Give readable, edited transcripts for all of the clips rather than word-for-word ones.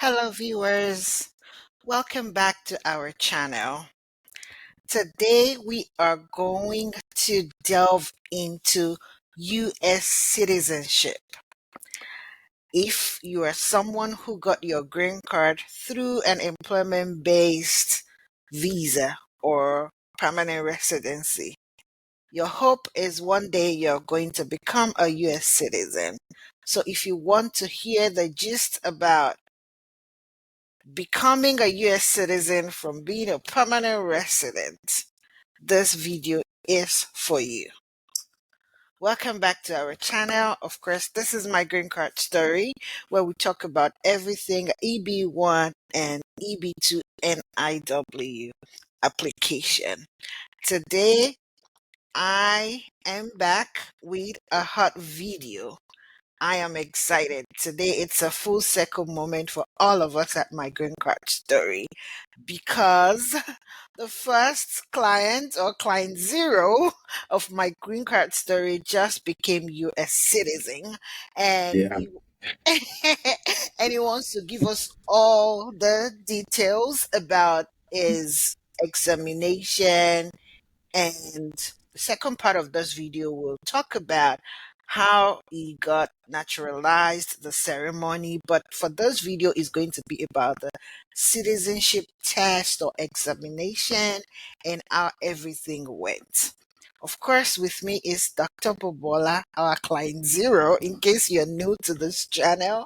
Hello, viewers. Welcome back to our channel. Today, we are going to delve into U.S. citizenship. If you are someone who got your green card through an employment-based visa or permanent residency, your hope is one day you're going to become a U.S. citizen. So if you want to hear the gist about becoming a U.S. citizen from being a permanent resident, this video is for you. Welcome back to our channel. Of course, this is my green card story where we talk about everything EB1 and EB2 NIW application. Today, I am back with a hot video. I am excited. Today it's a full circle moment for all of us at my green card story because the first client or client zero of my green card story just became US citizen and Yeah. and he wants to give us all the details about his examination, and the second part of this video will talk about how he got naturalized, the ceremony. But for this video is going to be about the citizenship test or examination and how everything went. Of course, with me is Dr. Bobola, our client zero, in case you're new to this channel.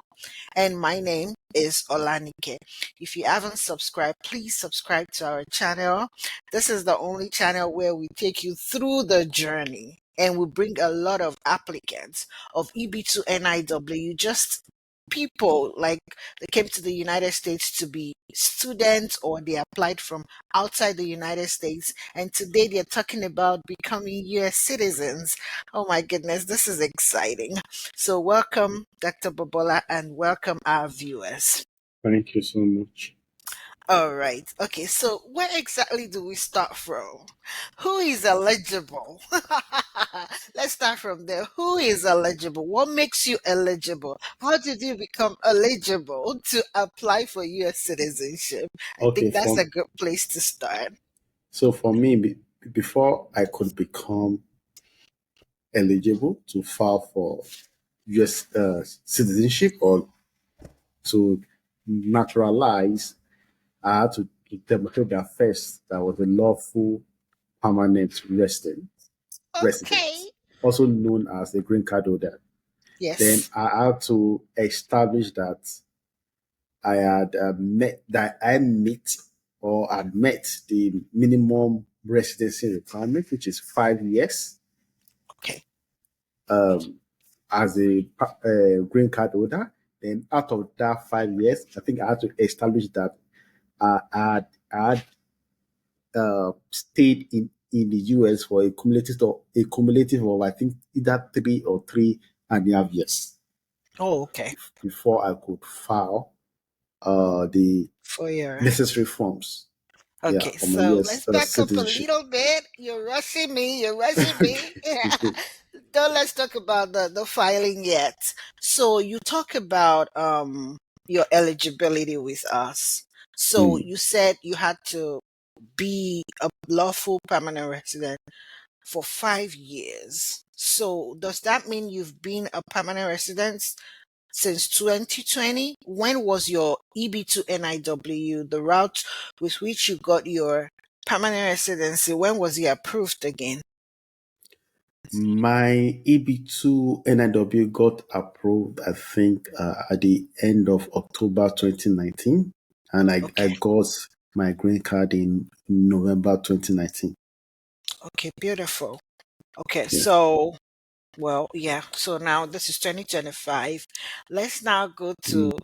And my name is Olanike. If you haven't subscribed, please subscribe to our channel. This is the only channel where we take you through the journey and we bring a lot of applicants of EB2 NIW, just people like they came to the United States to be students or they applied from outside the United States, and today they're talking about becoming US citizens. Oh my goodness, this is exciting. So welcome Dr. Bobola and welcome our viewers. Thank you so much. All right. Okay. So where exactly do we start from? Who is eligible? Let's start from there. Who is eligible? What makes you eligible? How did you become eligible to apply for US citizenship? I Okay, think that's a good place to start. for me, before I could become eligible to file for U.S. Citizenship or to naturalize, I had to demonstrate that first that I was a lawful permanent resident, Okay. also known as a green card holder. Then Yes. I had to establish that I meet or had met the minimum residency requirement, which is 5 years Okay. as a green card holder. Then out of that 5 years, I think I had to establish that I had stayed in the US for a cumulative of I think either 3 or 3.5 years Oh, okay. before I could file the For your necessary forms. Yeah, Okay, for my so US let's back up a citizenship. little bit. You're rushing me. You're rushing me. Don't let's talk about the filing yet. So you talk about your eligibility with us. So Mm. you said you had to be a lawful permanent resident for 5 years. So does that mean you've been a permanent resident since 2020? When was your EB2 NIW, the route with which you got your permanent residency, when was it approved again? My EB2 NIW got approved, I think, at the end of October 2019, and I Okay, got my green card in November 2019. okay, beautiful. Okay, Yeah. so, well, yeah, so now this is 2025. Let's now go Mm. to,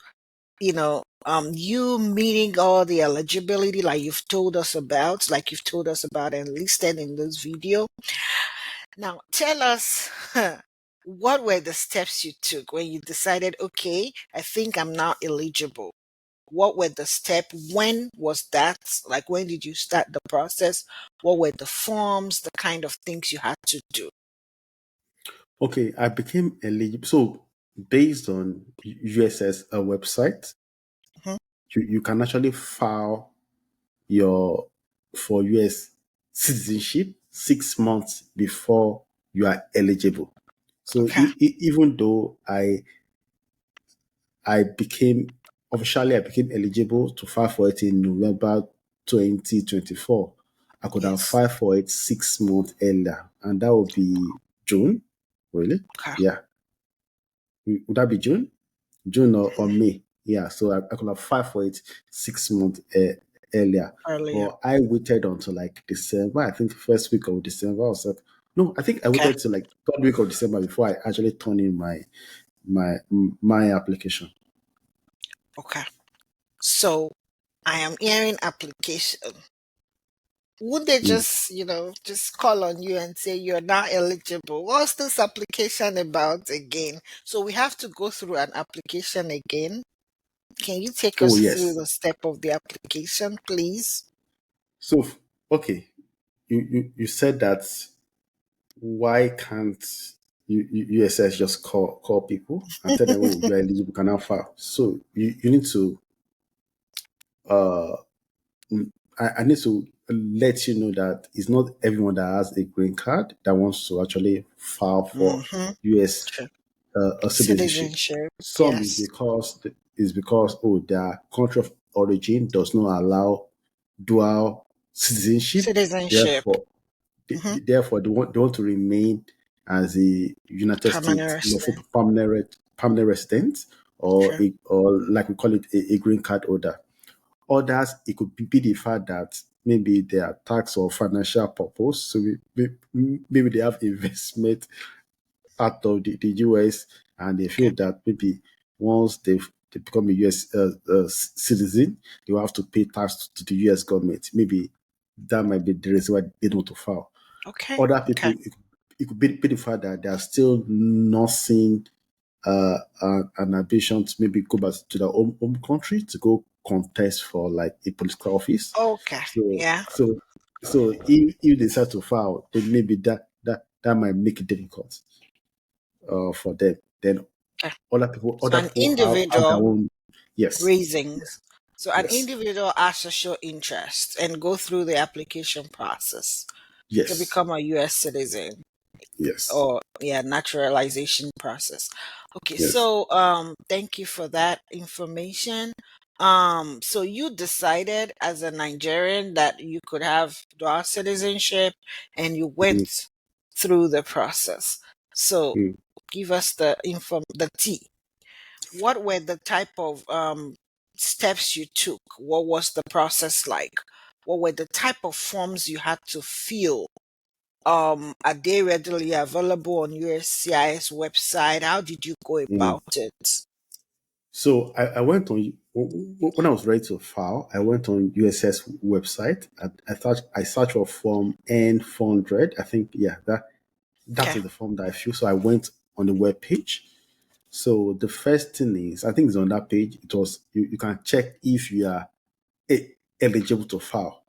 you meeting all the eligibility like you've told us about and listed in this video. Now, tell us what were the steps you took when you decided, okay, I think I'm now eligible? What were the steps? When was that? Like, when did you start the process? What were the forms, the kind of things you had to do? Okay, I became eligible. So, based on USS website, Mhm. you can actually file your for US citizenship 6 months before you are eligible. So Okay. even though I became I became eligible to file for it in November 2024. I could have Yes. filed for it 6 months earlier, and that would be June. Really? Okay. Yeah. Would that be June? June or May? Yeah. So I could have filed for it 6 months earlier, Earlier. but I waited until like December. I think first week of December. I was like, no, I think I Okay. waited till like third week of December before I actually turned in my application. Okay. So I am hearing application. Would they Mm. just, just call on you and say you're now eligible? What's this application about again? So we have to go through an application again. Can you take Oh us through yes. the step of the application, please? So okay, you said that why can't USS just call people and tell them, oh, you're eligible, can now file. So you need to uh mm, I need to let you know that it's not everyone that has a green card that wants to actually file for Mm-hmm. US Sure. citizenship. Citizenship. Some is Yes. because their country of origin does not allow dual citizenship. Citizenship. Therefore, Mm-hmm. they want to remain as a United Permanent States lawful resident. permanent resident, Sure. or like we call it a green card holder. Others, it could be the fact that maybe they are tax or financial purpose. So maybe they have investment out of the US, and they Okay. feel that maybe once they become a US citizen, they will have to pay tax to the US government. Maybe that might be the reason why they don't want to file. Okay. Other Okay. people, it could be the fact that they are still nursing an ambition to maybe go back to their home country to go contest for like a political office. Okay. So Yeah. so so if they decide to file, then maybe that might make it difficult for them. Then Okay. So other an people have their individual own. Yes, raisings. So an yes, individual has to show interest and go through the application process to yes, become a US citizen, yes, or yeah, naturalization process. Okay, yes. so thank you for that information. So you decided as a Nigerian that you could have dual citizenship and you Mm, went through the process. So mm. give us the T. What were the type of steps you took? What was the process like? What were the type of forms you had to fill? Are they readily available on USCIS website? How did you go Mm. about it? So I went on when I was ready to file. I went on USS website. I searched for form N400. I think that Okay. is the form that I filled. So I went on the web page. So the first thing is, I think it's on that page. It was you can check if you are eligible to file.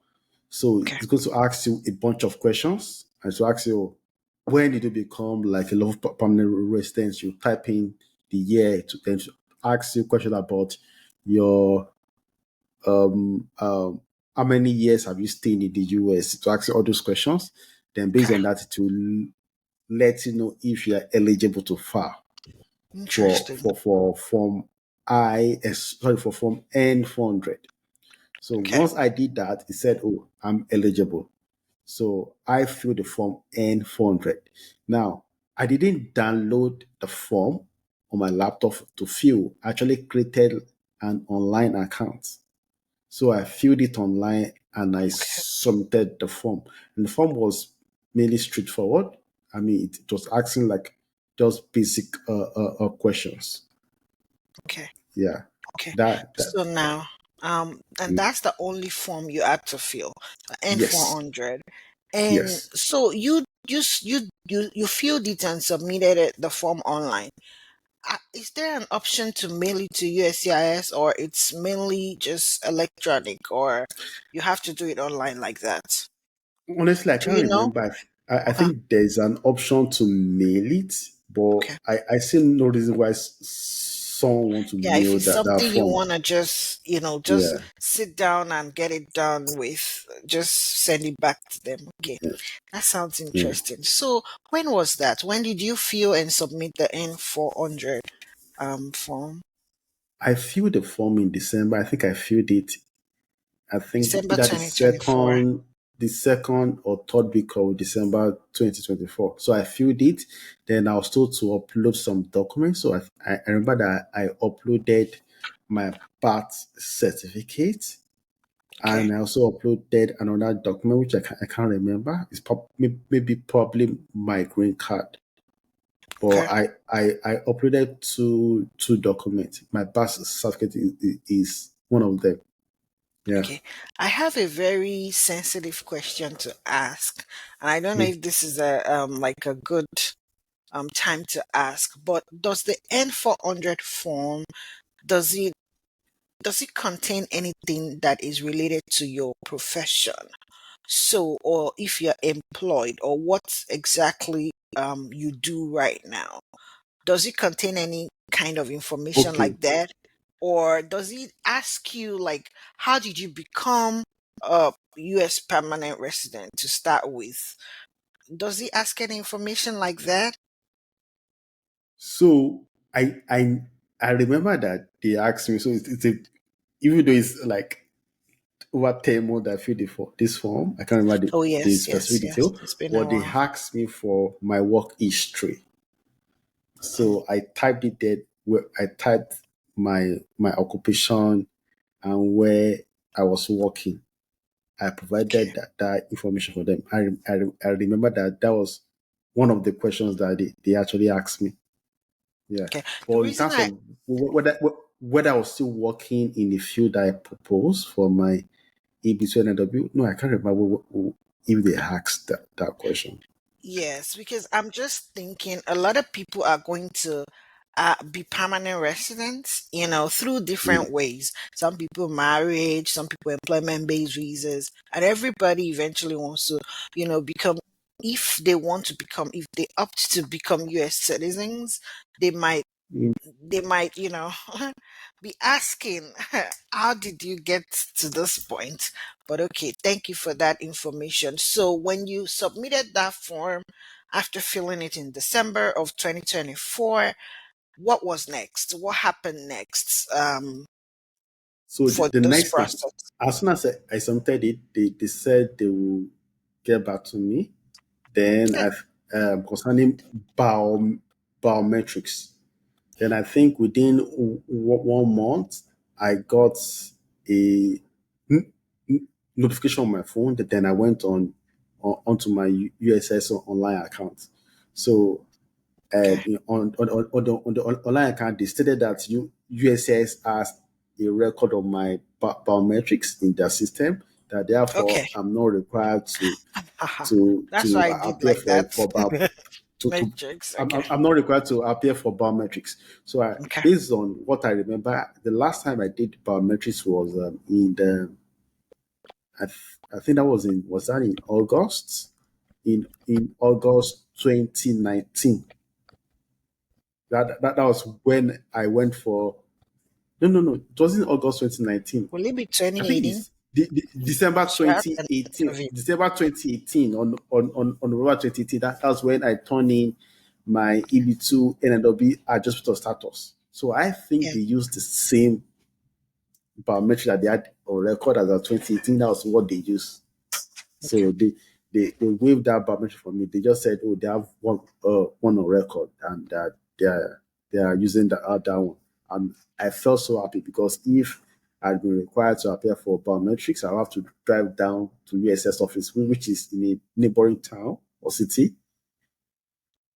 So Okay. it's going to ask you a bunch of questions, and to ask you when did you become like a lawful permanent resident. You type in the year, to then ask you question about your how many years have you stayed in the US, to ask you all those questions. Then based Okay. on that, it will let you know if you are eligible to file Interesting. for form for form N400. So Okay. once I did that, it said, "Oh, I'm eligible." So I filled the form N400. Now, I didn't download the form on my laptop to fill. I actually created an online account. So I filled it online and I Okay. submitted the form. And the form was mainly straightforward. I mean, it was asking like just basic questions. Okay. Yeah, Okay. that So now, and mm, that's the only form you had to fill, N four yes, hundred. And yes. so you filled it and submitted the form online. Is there an option to mail it to USCIS, or it's mainly just electronic, or you have to do it online like that? Honestly, I Do can't you know? remember. I Okay. think there's an option to mail it, but Okay. I see no reason why someone want to Yeah, if mail it's that something you form. want to just, just Yeah, sit down and get it done with, just send it back to them. Okay, yeah, that sounds yeah. interesting. So, when was that? When did you fill and submit the N400 form? I filled the form in December. I think I filled it. I think December either 2024. the second or third week of December 2024. So I filled it. Then I was told to upload some documents. So I remember that I uploaded my birth certificate, Okay, and I also uploaded another document which I can't remember. It's maybe probably my green card. But okay, I uploaded two documents. My birth certificate is one of them. Yeah. okay. I have a very sensitive question to ask, and I don't know Mm. if this is a like a good time to ask, but does the N400 form, does it does it contain anything that is related to your profession? So, or if you're employed, or what exactly you do right now? Does it contain any kind of information Okay. like that? Or does it ask you like how did you become a US permanent resident to start with? Does it ask any information like that? So I I I remember that they asked me. So it's a, even though it's like over 10 months that I filled this form, I can't remember Oh the yes, yes, specific yes. detail, It's been a but they while. asked me for my work history. So I typed it there. Where I typed my occupation and where I was working. I Okay. provided that information for them. I remember that was one of the questions that they actually asked me. Yeah. Okay. The But in reason terms I of whether I was still working in the field that I proposed for my AB2 NW, no, I can't remember if they asked that question. Yes, because I'm just thinking a lot of people are going to be permanent residents, through Mm. different ways. Some people marriage, some people employment-based visas, and everybody eventually wants to, become, if they want to become, if they opt to become US citizens, they might Mm. they might, be asking, how did you get to this point? But okay, thank you for that information. So when you submitted that form after filling it in December of 2024, what was next? What happened next So for the this next thing, process? as soon as I submitted it, they said they will get back to me. Then Yeah, concerning biometrics. Then I think within 1 month, I got a n- notification on my phone. That then I went onto my USS online account. So okay, on the online account, they stated that USS has a record of my biometrics in their system. That okay. therefore I'm not required Haha. That's to why I did appear like that. for to Matrix. Okay. I'm not required to appear for biometrics. So Okay. based on what I remember, the last time I did biometrics was in the I think that was that in August in August 2019. That was when I went for no, it wasn't August 2019. Will it be I think 2018? it's December Because you had an 2018. interview. December 2018 on November 2018. That's when I turned in my EB2 NNW adjustment of status. So I think Yeah. they used the same biometric that they had on record as of 2018. That was what they used. Okay. So they waived that biometric for me. They just said, oh, they have one on record, and that they are using the other one. And I felt so happy because if I'd been required to appear for biometrics, I'll have to drive down to USS office, which is in a neighboring town or city,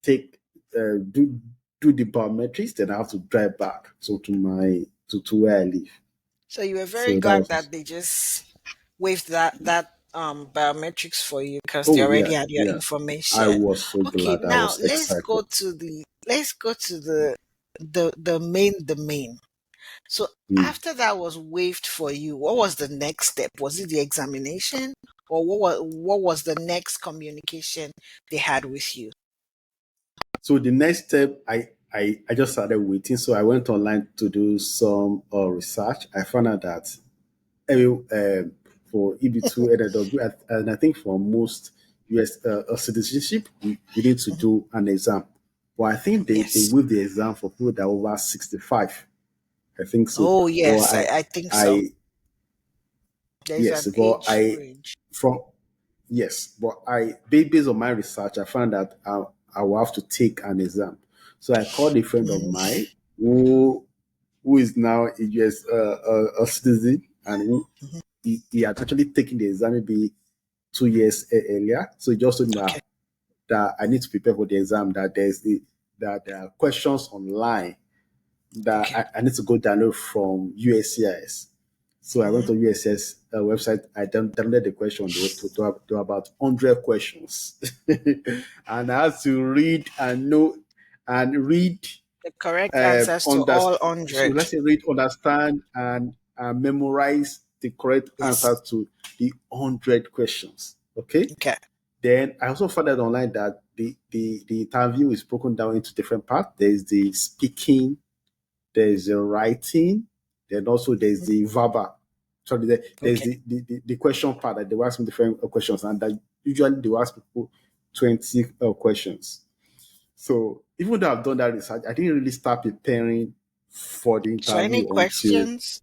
take do the biometrics, then I have to drive back to where I live. So you were very So that glad was that they just waived that biometrics for you because they oh already yeah, had your yeah. I information. was so Okay, glad. I now was excited. let's go to the main. So Mm. after that was waived for you, what was the next step? Was it the examination, or what was the next communication they had with you? So the next step, I just started waiting. So I went online to do some research. I found out that for EB2 NW, and I think for most US citizenship, you need to Mhm. do an exam. But I think they Yes. waive the exam for people that are over 65. I think so. Oh, But yes, I think so. I There's yes, an but age range. from yes, but based on my research, I found that I will have to take an exam. So I called a friend of Mm, mine who is now a US a citizen, and who mhm. he had actually taken the exam maybe 2 years earlier. So he just told me Okay. that I need to prepare for the exam. That there are questions online that Okay. I need to go download from USCIS. So I went Hmm. to USCIS website. I downloaded the question. There were about 100 questions, and I had to read and know and read The correct answers to all understand. So 100. let's say read, understand, and memorize the correct Yes. answers to the 100 questions. Okay. Okay. Then I also found out online that the interview is broken down into different parts. There is the speaking, there's the writing, then also there's the verbal. Sorry, there's Okay. the question part that they will ask me different questions, and that usually they will ask people 20 questions. So even though I've done that research, I didn't really start preparing for the So any interview until questions?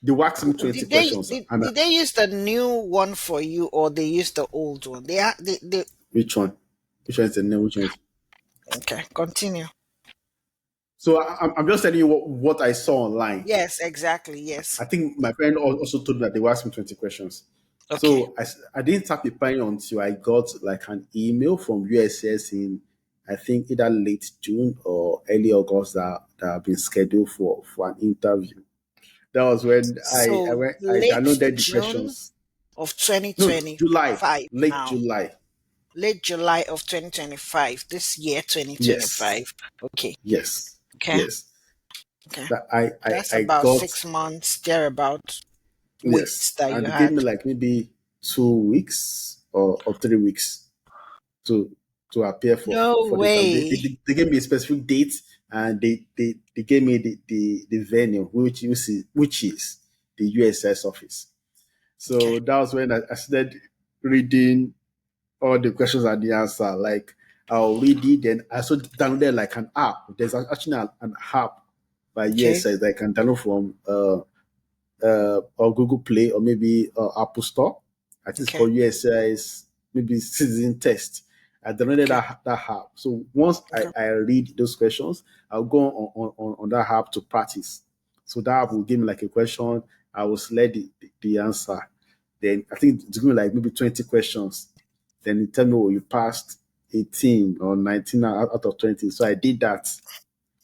they will ask me 20 Did they questions. did, And did they use the new one for you or they used the old one? They which one? Which one is the name? Which one is okay, continue. so I'm just telling you what I saw online. Yes, exactly. Yes. I think my friend also told me that they will ask me 20 questions. Okay. So I didn't start preparing until I got like an email from USS in, I think, either late June or early August that have been scheduled for an interview. That was when So I late downloaded the June questions. of No, July, 2025 late now. July. Late July of 2025. This year Yes, 2025. Okay. yes, Okay. yes. Okay. That That's I about got 6 months thereabout yes, waits that and you they gave had. me like maybe 2 weeks or 3 weeks to appear No for the exam. way. They gave me a specific date, and they gave me the venue, which is the USS office. Okay. So that was when I started reading all the questions and the answer. Like I'll read it, then I also downloaded like an app. There's actually an app by Okay. USS that I can download from or Google Play or maybe Apple Store. I think it's Okay. called USCIS, maybe Citizen Test. I downloaded Okay. that app. So once Okay. I read those questions, I'll go on that app to practice. So that app will give me like a question. I will select the answer. Then I think it's going like maybe 20 questions. Then it tell me, oh, you passed 18 or 19 out of 20. So I did that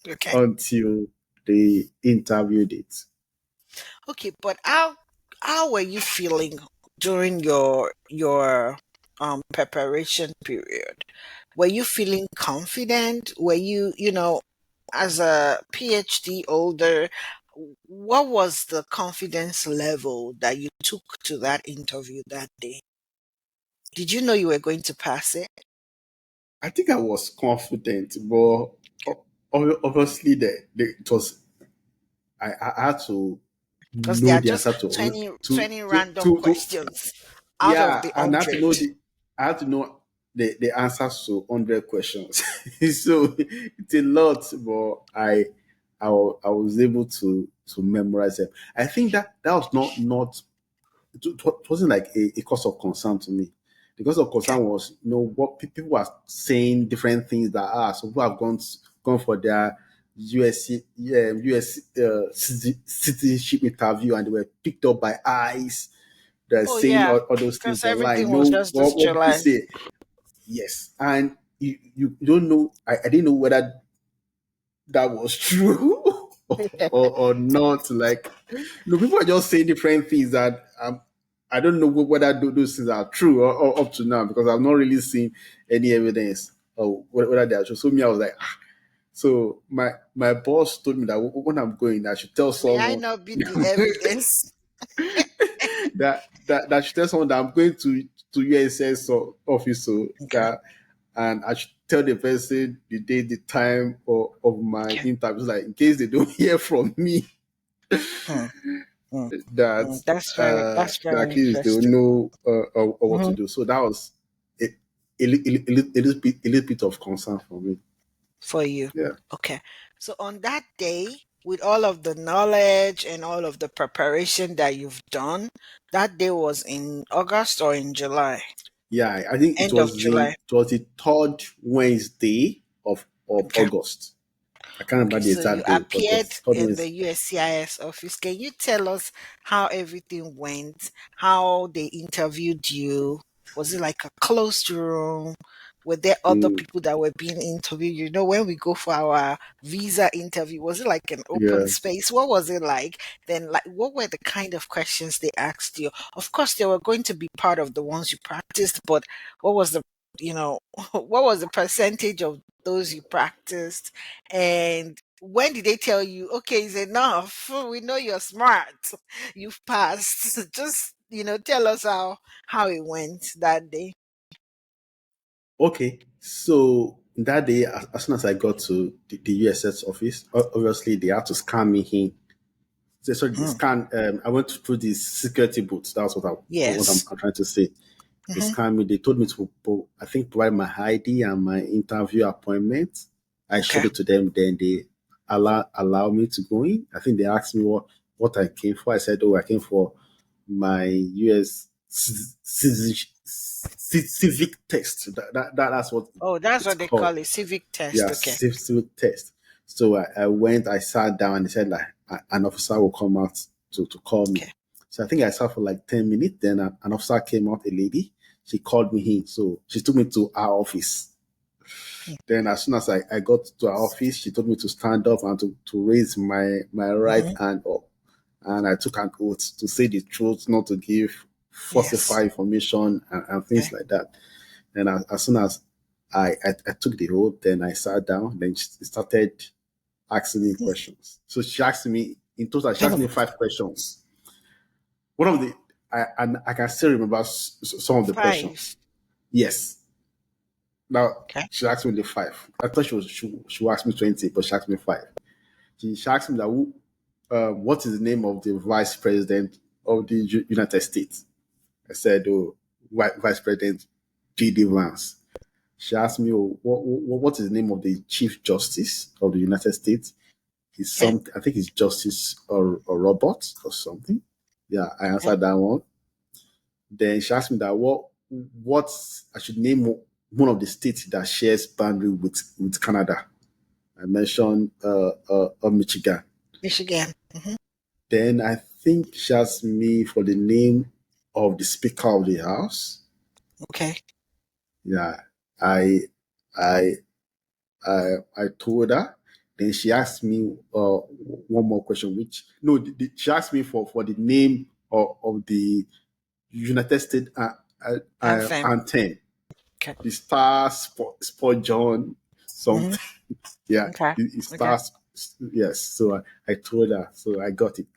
Okay. until the interview date. Okay. But how were you feeling during your preparation period? Were you feeling confident? Were you as a PhD holder, what was the confidence level that you took to that interview that day? Did you know you were going to pass it? I think I was confident, but obviously it was I had to Because there know are the just answer to 20 random questions out of yeah, the and hundred. I had to know the answers to 100 questions. So it's a lot, but I was able to memorize them. I think that was not it wasn't like a cause of concern to me. The cause of Okay. concern was, what people were saying different things that so people have gone for their US citizenship interview, and they were picked up by ICE. They're Oh saying yeah, all those things because online. everything You was know just this what people July. say? Yes, and you don't know. I didn't know whether that was true or not. Like, people are just saying different things that I don't know whether those things are true or up to now, because I've not really seen any evidence or whether they are true. So me, I was like, ah. So my boss told me that when I'm going, I should tell May I someone not be the evidence? that should tell someone that I'm going to USS office, so Okay. that and I should tell the person the day, the time of my Okay. interview, like in case they don't hear from me, Hmm. Hmm. that Hmm. That's very at least they will interesting. know what to Hmm. do. So that was a little bit of concern for me. For you. Yeah, Okay. So on that day, with all of the knowledge and all of the preparation that you've done, that day was in August or in July? yeah. I think End of July. it was the third Wednesday of Okay. August. I can't Okay, remember the so you exact day, but it appeared was third in the Wednesday. USCIS office. Can you tell us how everything went? How they interviewed you? Was it like a closed room? Were there other Mm, people that were being interviewed? You know, when we go for our visa interview, was it like an open yeah. space? What was it like? Then, like, what were the kind of questions they asked you? Of course, they were going to be part of the ones you practiced, but what was the, you know, what was the percentage of those you practiced? And when did they tell you, okay, it's enough? We know you're smart. You've passed. Just, tell us how it went that day. Okay, so that day, as soon as I got to the USS office, obviously they had to scan me in. So the Mm, scan. I went through the security booth. That's what yes. I'm trying to say. They Hmm. scanned me. They told me to, I think, provide my ID and my interview appointment. I Okay. showed it to them. Then they allow me to go in. I think they asked me what I came for. I said, "Oh, I came for my US civic test." That's what Oh, that's it's what they called. call it, civic Yeah, test. Okay. civic test. So I went. I sat down. And they said like an officer will come out to call me. Okay. So I think I sat for like 10 minutes. Then an officer came out, a lady. She called me in. So she took me to our office. Mm-hmm. Then as soon as I got to our office, she told me to stand up and to raise my right hand up. And I took an oath to say the truth, not to give Yes. falsify information and Okay. things like that. And as soon as I took the oath, then I sat down, then she started asking me questions. So she asked me, in total, she asked me 5 questions. One of the, and I can still remember some of the Five. questions. Yes. Now, Okay. she asked me the five. I thought she would ask me 20, but she asked me five. She asked me that what is the name of the vice president of the United States? I said, oh, Vice President J.D. Vance. She asked me, oh, what is the name of the Chief Justice of the United States? He's Okay. I think it's Justice or Robert or something. Yeah, I Okay. answered that one. Then she asked me that what I should name one of the states that shares boundary with Canada. I mentioned Michigan. Michigan. Hmm. Then I think she asked me for the name of the Speaker of the House. Okay. Yeah, I I I told her. Then she asked me one more question, which no, she asked me for the name of the United States Anthem. anthem, Okay. the Star Sport John Hmm. something. Yeah, Okay. it Okay. stars. Yes, so I told her, so I got it.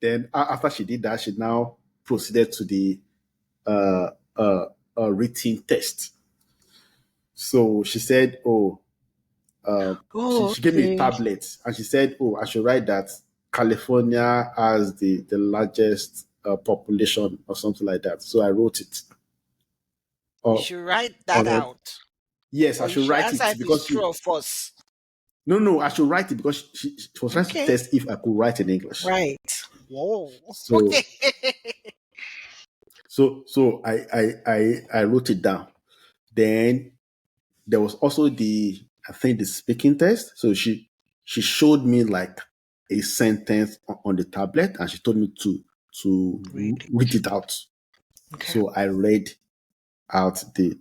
Then after she did that, she now proceeded to the uh, uh, written test. So she said, "Oh, Oh, she gave me a okay. tablet and she said, "Oh, I should write that California has the largest population or something like that." So I wrote it. You Uh, should write that on out. yes, I Or you should should write answer it if it's because true or false. no, I should write it because she was trying to Okay. test if I could write in English. Right. Whoa. So Okay. I wrote it down. Then there was also I think the speaking test. So she showed me like a sentence on the tablet and she told me to Read read it. it out. Okay. So I read out the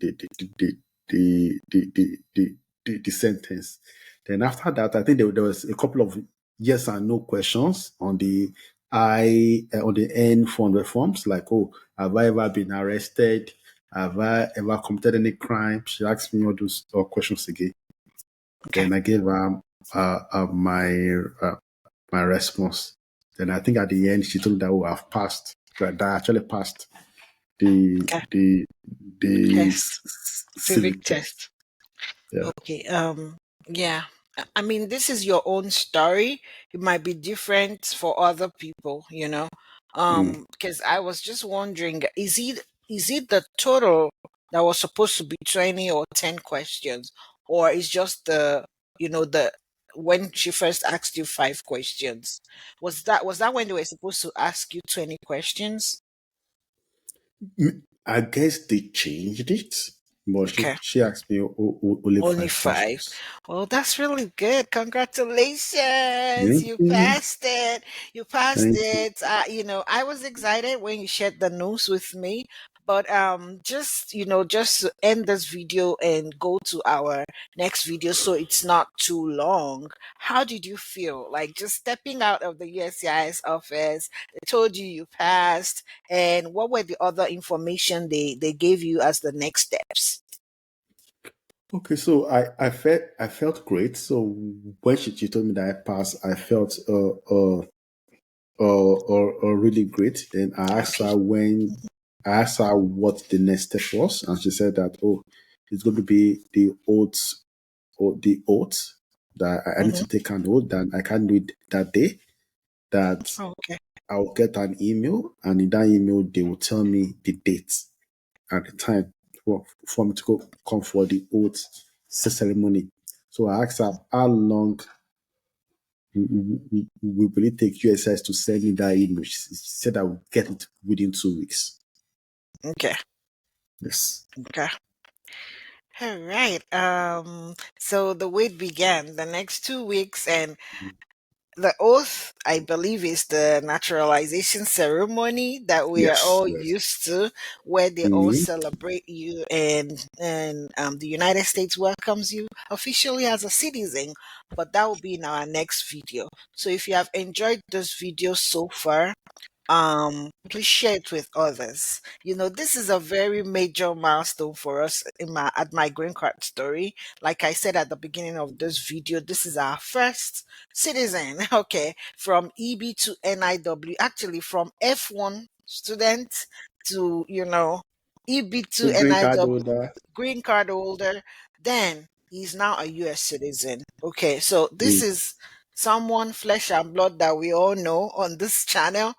sentence. Then after that, I think there was a couple of yes and no questions on the on the end form forms, like, oh, have I ever been arrested? Have I ever committed any crime? She asked me all those questions again. Okay. Then I gave her uh, my response. Then I think at the end she told me that, oh, I've passed. That I actually passed the Okay. the Test. Civic civic test. test. Yeah. Okay. Yeah. I mean, this is your own story. It might be different for other people, you know. Mm. Because I was just wondering, is it the total that was supposed to be 20 or 10 questions, or is just the when she first asked you 5 questions? Was that when they were supposed to ask you 20 questions? I guess they changed it, but Okay. she asked me only Only five 5. questions. Well, that's really good. Congratulations. Thank You you. passed it. You passed Thank you. it. I was excited when you shared the news with me. But just to end this video and go to our next video so it's not too long. How did you feel? Like just stepping out of the USCIS office, they told you you passed, and what were the other information they gave you as the next steps? Okay, so I felt great. So when she told me that I passed, I felt really great. Then Happy. I asked her what the next step was, and she said that, oh, it's going to be the oath, or the oath that I need Mm-hmm. to take an oath that I can't do it that day. That Oh, okay. I'll get an email, and in that email they will tell me the date and the time for me to come for the oath ceremony. So I asked her how long we will it take USS to send me that email. She said I will get it within 2 weeks. Okay. Yes. Okay. All right. So the wait began the next 2 weeks, and the oath, I believe, is the naturalization ceremony that we are Yes. all Yes. used to, where they all Mhm. celebrate you, and the United States welcomes you officially as a citizen. But that will be in our next video. So if you have enjoyed this video so far, please share it with others. This is a very major milestone for us at my green card story. Like I said at the beginning of this video, this is our first citizen. Okay, from EB to NIW, actually from F1 student to EB to The green card NIW, holder. green card holder. Then he's now a US citizen. Okay, so this Mm. is someone flesh and blood that we all know on this channel.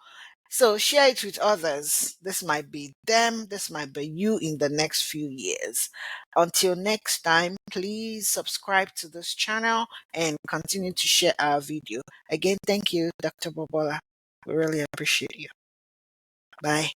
So share it with others. This might be them, this might be you in the next few years. Until next time, please subscribe to this channel and continue to share our video. Again, thank you, Dr. Bobola. We really appreciate you. Bye.